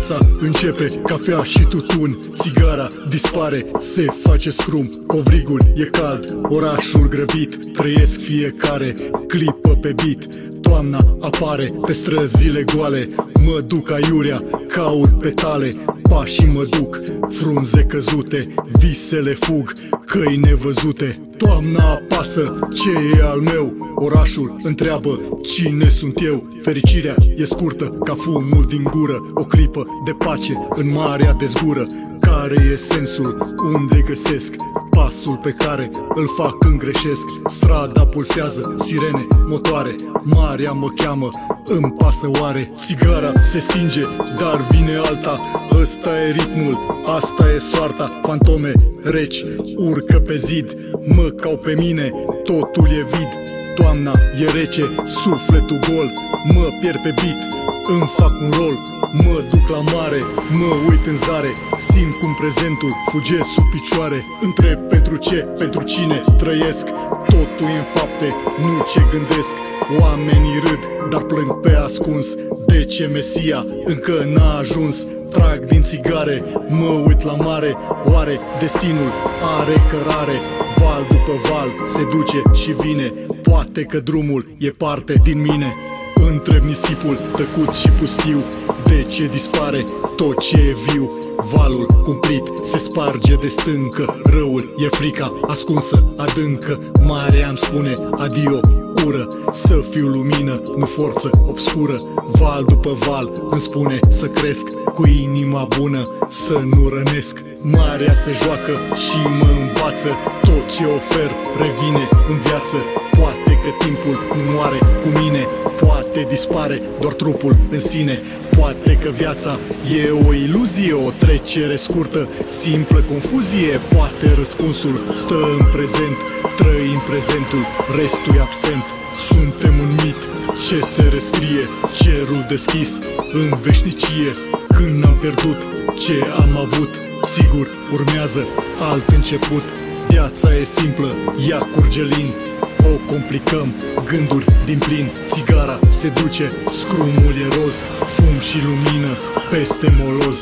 Viața începe, cafea și tutun, țigara dispare, se face scrum, covrigul e cald, orașul grăbit, trăiesc fiecare clipă pe beat. Toamna apare pe străzile goale, mă duc aiurea, caut petale, pașii mă duc, frunze căzute, visele fug, căi nevăzute. Toamna apasă, ce e al meu? Orașul întreabă cine sunt eu. Fericirea e scurtă ca fumul din gură, o clipă de pace în marea de zgură. Care e sensul? Unde găsesc pasul pe care îl fac când greșesc? Strada pulsează, sirene, motoare, marea mă cheamă, îmi pasă oare? Țigara se stinge, dar vine alta, ăsta e ritmul, asta e soarta. Fantome reci urcă pe zid, mă cau pe mine, totul e vid. Toamna e rece, sufletul gol, mă pierd pe beat, îmi fac un rol. Mă duc la mare, mă uit în zare, simt cum prezentul fuge sub picioare. Întreb pentru ce, pentru cine trăiesc, totul e în fapte, nu ce gândesc. Oamenii râd, dar plâng pe ascuns, de ce Mesia încă n-a ajuns? Trag din țigare, mă uit la mare, oare destinul are cărare? Val după val se duce și vine, poate că drumul e parte din mine. Întreb nisipul tăcut și pustiu, de ce dispare tot ce e viu? Valul cumplit se sparge de stâncă, răul e frica ascunsă adâncă. Marea îmi spune adio, ură, să fiu lumină, nu forță obscură. Val după val îmi spune să cresc, cu inima bună să nu rănesc. Marea se joacă și mă învață, tot ce ofer revine în viață. Poate că timpul nu moare cu mine, poate dispare doar trupul în sine. Poate că viața e o iluzie, o trecere scurtă, simplă confuzie. Poate răspunsul stă în prezent, trăim prezentul, restul e absent. Suntem un mit ce se rescrie, cerul deschis în veșnicie. Când am pierdut ce am avut, sigur urmează alt început. Viața e simplă, ea curge lin, o complicăm, gânduri din plin. Țigara se duce, scrumul e roz, fum și lumină peste moloz.